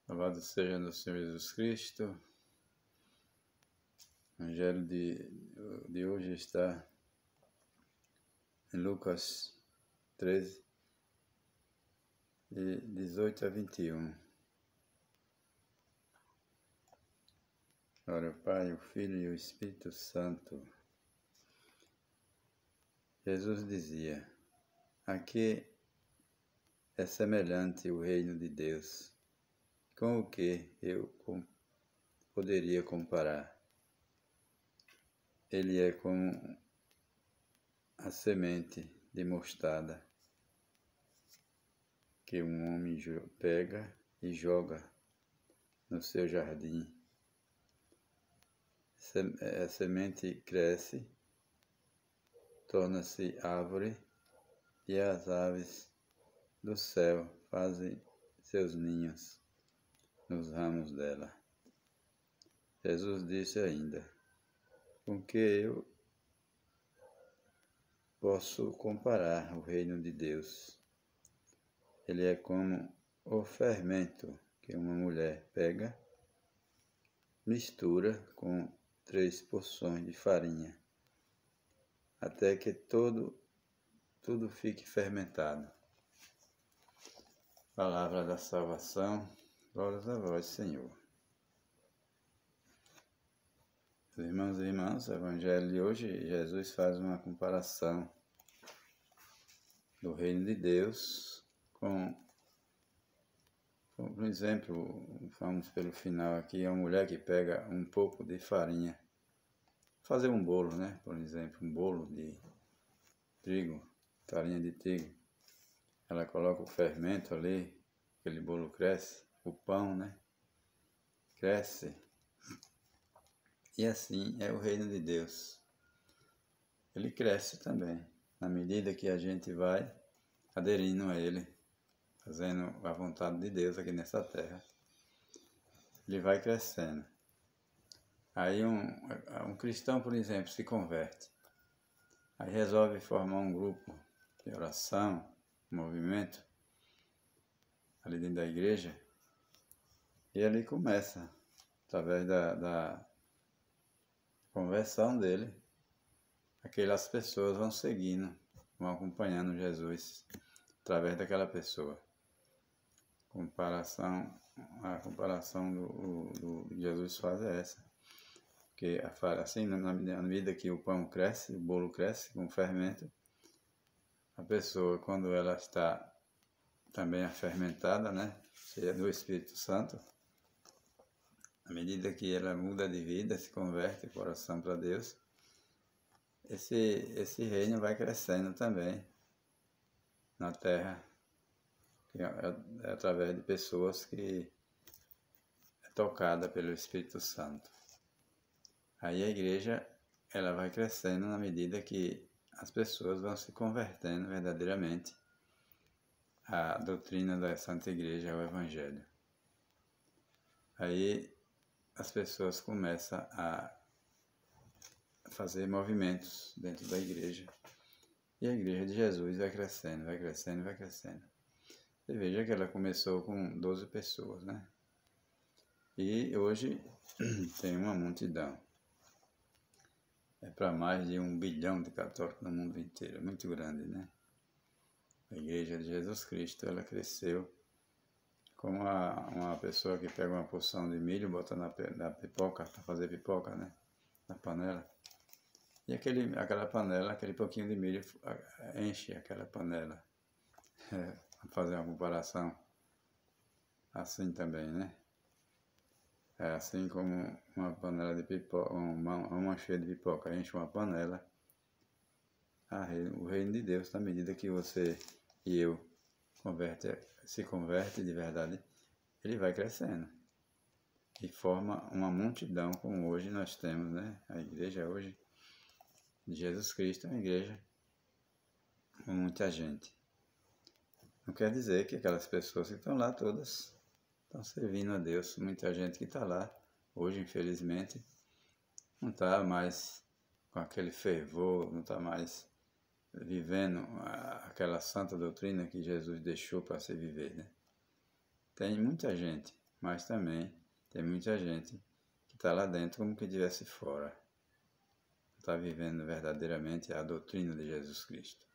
Louvado seja nosso Senhor Jesus Cristo. O Evangelho de hoje está em Lucas 13, de 18 a 21. Glória ao Pai, o Filho e o Espírito Santo. Jesus dizia: aqui é semelhante o reino de Deus. Com o que eu poderia comparar? Ele é como a semente de mostarda que um homem pega e joga no seu jardim. A semente cresce, torna-se árvore e as aves do céu fazem seus ninhos nos ramos dela. Jesus disse ainda: com que eu posso comparar o reino de Deus? Ele é como o fermento que uma mulher pega, mistura com 3 porções de farinha, até que tudo fique fermentado. Palavra da salvação, glórias a vós, Senhor. Irmãos e irmãs, o Evangelho de hoje, Jesus faz uma comparação do reino de Deus com, por exemplo, vamos pelo final aqui, é uma mulher que pega um pouco de farinha, fazer um bolo, né? Por exemplo, um bolo de trigo, farinha de trigo. Ela coloca o fermento ali, aquele bolo cresce, o pão, né? Cresce. E assim é o reino de Deus. Ele cresce também, na medida que a gente vai aderindo a Ele, fazendo a vontade de Deus aqui nessa terra. Ele vai crescendo. Aí um cristão, por exemplo, se converte. Aí resolve formar um grupo de oração, um movimento, ali dentro da igreja. E ali começa, através da conversão dele, aquelas pessoas vão seguindo, vão acompanhando Jesus através daquela pessoa. A comparação do que Jesus faz é essa. Porque assim, na medida que o pão cresce, o bolo cresce com o fermento, a pessoa, quando ela está também fermentada, né, cheia do Espírito Santo, à medida que ela muda de vida, se converte o coração para Deus, esse reino vai crescendo também na terra, é através de pessoas que é tocada pelo Espírito Santo. Aí a igreja ela vai crescendo na medida que as pessoas vão se convertendo verdadeiramente à doutrina da Santa Igreja, ao Evangelho. Aí as pessoas começam a fazer movimentos dentro da igreja. E a igreja de Jesus vai crescendo, vai crescendo, vai crescendo. Você veja que ela começou com 12 pessoas, né? E hoje tem uma multidão. É para mais de 1 bilhão de católicos no mundo inteiro. É muito grande, né? A igreja de Jesus Cristo, ela cresceu como uma pessoa que pega uma porção de milho, bota na pipoca, para fazer pipoca, né? Na panela. E aquela panela, aquele pouquinho de milho, enche aquela panela. Vamos fazer uma comparação assim também, né? É assim como uma panela de pipoca, uma cheia de pipoca, enche uma panela. O reino de Deus, na medida que você e eu se converte de verdade, ele vai crescendo. E forma uma multidão, como hoje nós temos, né? A igreja hoje de Jesus Cristo é uma igreja com muita gente. Não quer dizer que aquelas pessoas que estão lá todas estão servindo a Deus. Muita gente que está lá hoje, infelizmente, não está mais com aquele fervor, não está mais vivendo aquela santa doutrina que Jesus deixou para se viver, né? Tem muita gente, mas também tem muita gente que está lá dentro como que estivesse fora. Não está vivendo verdadeiramente a doutrina de Jesus Cristo.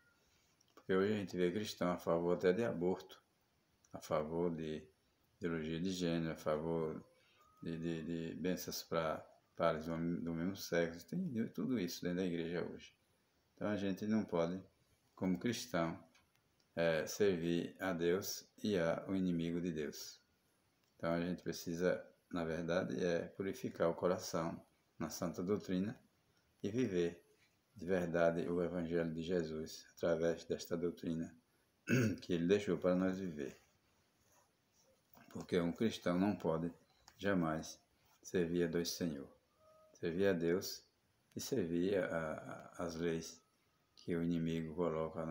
Porque hoje a gente vê cristão a favor até de aborto, a favor de ideologia de gênero, a favor de bênçãos para pares do mesmo sexo. Tem tudo isso dentro da igreja hoje. Então a gente não pode, como cristão, servir a Deus e ao inimigo de Deus. Então a gente precisa, na verdade, purificar o coração na santa doutrina e viver de verdade o Evangelho de Jesus através desta doutrina que ele deixou para nós viver. Porque um cristão não pode jamais servir a dois senhores. Servir a Deus e servir as leis que o inimigo coloca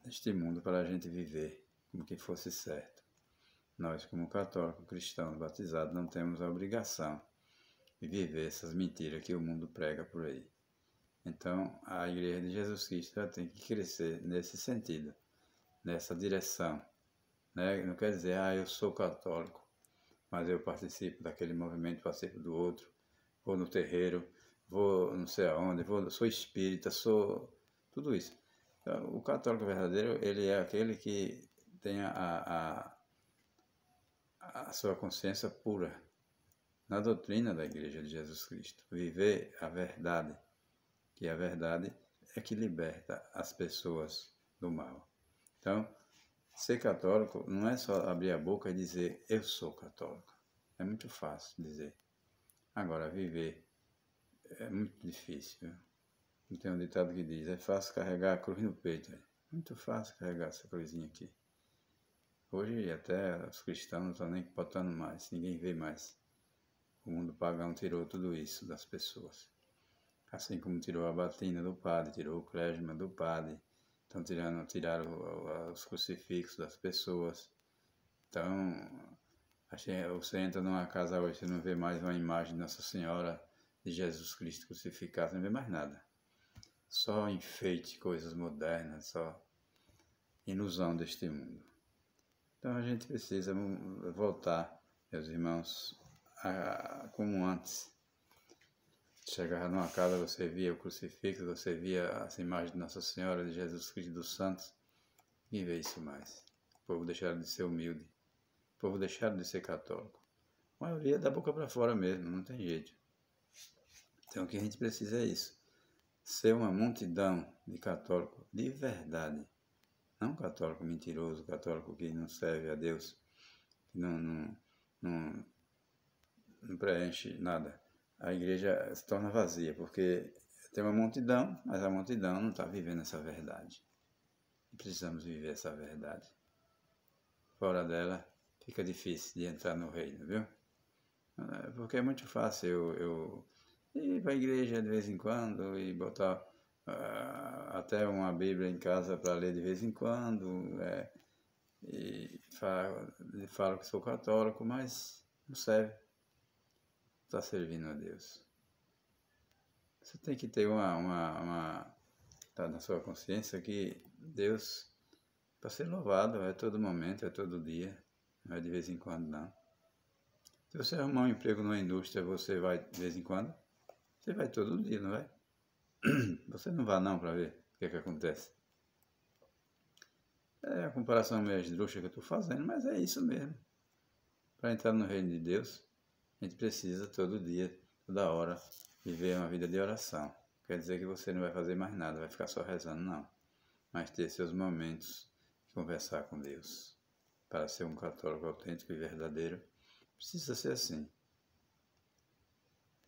neste mundo para a gente viver como que fosse certo. Nós, como católicos, cristãos, batizados, não temos a obrigação de viver essas mentiras que o mundo prega por aí. Então, a Igreja de Jesus Cristo ela tem que crescer nesse sentido, nessa direção. Né? Não quer dizer, eu sou católico, mas eu participo daquele movimento, participo do outro, vou no terreiro, vou não sei aonde, sou espírita, sou tudo isso. Então, o católico verdadeiro, ele é aquele que tem a sua consciência pura na doutrina da Igreja de Jesus Cristo. Viver a verdade, que a verdade é que liberta as pessoas do mal. Então, ser católico não é só abrir a boca e dizer, eu sou católico. É muito fácil dizer. Agora, viver é muito difícil. Não tem um ditado que diz, é fácil carregar a cruz no peito. Muito fácil carregar essa cruzinha aqui. Hoje até os cristãos não estão nem botando mais, ninguém vê mais. O mundo pagão tirou tudo isso das pessoas. Assim como tirou a batina do padre, tirou o clésima do padre. Então tiraram os crucifixos das pessoas. Então, você entra numa casa hoje, você não vê mais uma imagem de Nossa Senhora de Jesus Cristo crucificado, não vê mais nada. Só enfeite, coisas modernas, só ilusão deste mundo. Então a gente precisa voltar, meus irmãos, como antes. Chegava numa casa, você via o crucifixo, você via as imagens de Nossa Senhora, de Jesus Cristo dos Santos. Ninguém vê isso mais. O povo deixaram de ser humilde. O povo deixaram de ser católico. A maioria é da boca para fora mesmo, não tem jeito. Então o que a gente precisa é isso. Ser uma multidão de católicos de verdade. Não católico mentiroso, católico que não serve a Deus, que não preenche nada. A igreja se torna vazia, porque tem uma multidão, mas a multidão não está vivendo essa verdade. E precisamos viver essa verdade. Fora dela, fica difícil de entrar no reino, viu? Porque é muito fácil eu ir para a igreja de vez em quando e botar até uma Bíblia em casa para ler de vez em quando, e falo que sou católico, mas não serve. Está servindo a Deus. Você tem que ter tá na sua consciência que Deus, para ser louvado, é todo momento, é todo dia, não é de vez em quando, não. Se você arrumar um emprego numa indústria, você vai de vez em quando? Você vai todo dia, não vai? Você não vai não para ver o que é que acontece. É a comparação meio esdrúxula que eu estou fazendo, mas é isso mesmo. Para entrar no reino de Deus, a gente precisa todo dia, toda hora, viver uma vida de oração. Quer dizer que você não vai fazer mais nada, vai ficar só rezando, não. Mas ter seus momentos de conversar com Deus. Para ser um católico autêntico e verdadeiro, precisa ser assim.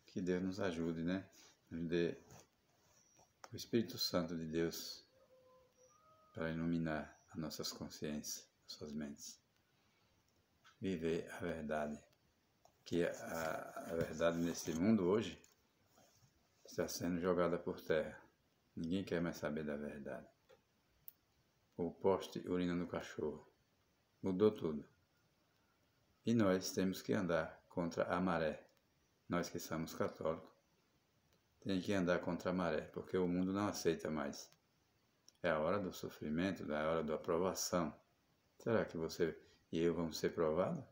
Que Deus nos ajude, né? Nos dê o Espírito Santo de Deus para iluminar as nossas consciências, nossas mentes. Viver a verdade. Que a verdade nesse mundo hoje está sendo jogada por terra. Ninguém quer mais saber da verdade. O poste urina no cachorro. Mudou tudo. E nós temos que andar contra a maré. Nós que somos católicos, temos que andar contra a maré, porque o mundo não aceita mais. É a hora do sofrimento, é a hora da aprovação. Será que você e eu vamos ser provados?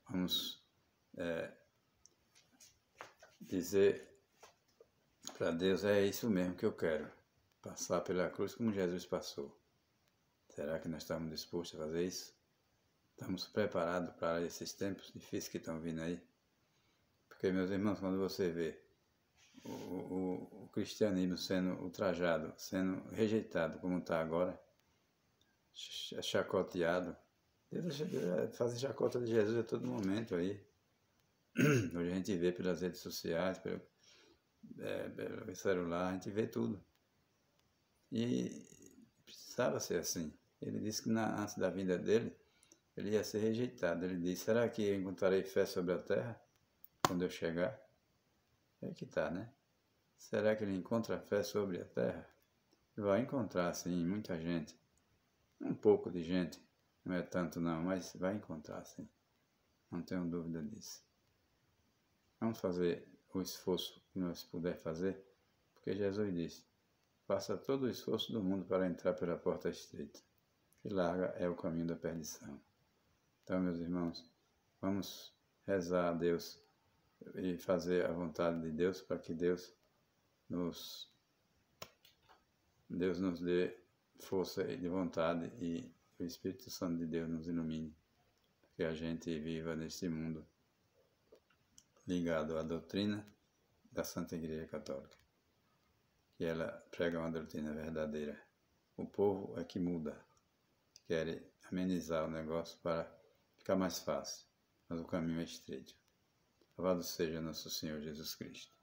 Vamos dizer para Deus, é isso mesmo que eu quero, passar pela cruz como Jesus passou. Será que nós estamos dispostos a fazer isso? Estamos preparados para esses tempos difíceis que estão vindo aí? Porque, meus irmãos, quando você vê o cristianismo sendo ultrajado, sendo rejeitado como está agora, chacoteado, Deus faz chacota de Jesus a todo momento aí. Hoje a gente vê pelas redes sociais, pelo celular, a gente vê tudo. E precisava ser assim. Ele disse que antes da vinda dele, ele ia ser rejeitado. Ele disse, será que eu encontrarei fé sobre a terra quando eu chegar? É que tá, né? Será que ele encontra fé sobre a terra? Vai encontrar, sim, muita gente. Um pouco de gente, não é tanto não, mas vai encontrar, sim. Não tenho dúvida disso. Vamos fazer o esforço que nós puder fazer, porque Jesus disse, faça todo o esforço do mundo para entrar pela porta estreita, que larga é o caminho da perdição. Então, meus irmãos, vamos rezar a Deus e fazer a vontade de Deus para que Deus nos dê força de vontade e o Espírito Santo de Deus nos ilumine, que a gente viva neste mundo ligado à doutrina da Santa Igreja Católica, que ela prega uma doutrina verdadeira. O povo é que muda, quer amenizar o negócio para ficar mais fácil, mas o caminho é estreito. Louvado seja nosso Senhor Jesus Cristo.